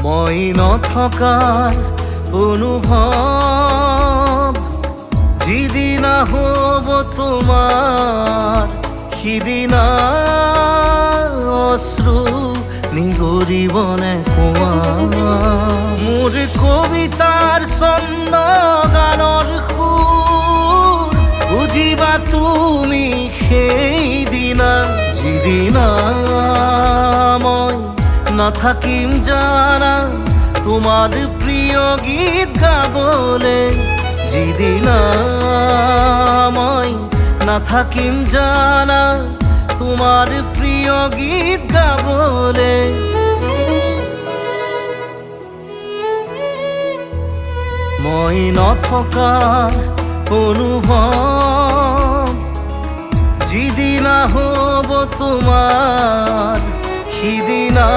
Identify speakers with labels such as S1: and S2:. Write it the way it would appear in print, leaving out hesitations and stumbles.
S1: মই নথকাৰ অনুভৱ যিদিনা হ'ব তোমাৰ সিদিনা অশ্ৰু নিগৰিবনে কোৱা মোৰ কবিতাৰ ছন্দ গানৰ সুৰ বুজিবা তুমি সেইদিনা যিদিনা মই নাথাকিম জানা তোমাৰ প্ৰিয় গীত গাবলে যিদিনা মই নাথাকিম জানা তোমাৰ প্ৰিয় গীত গাবলে মই নথকাৰ অনুভৱ যিদিনা হ'ব তোমাৰ সিদিনা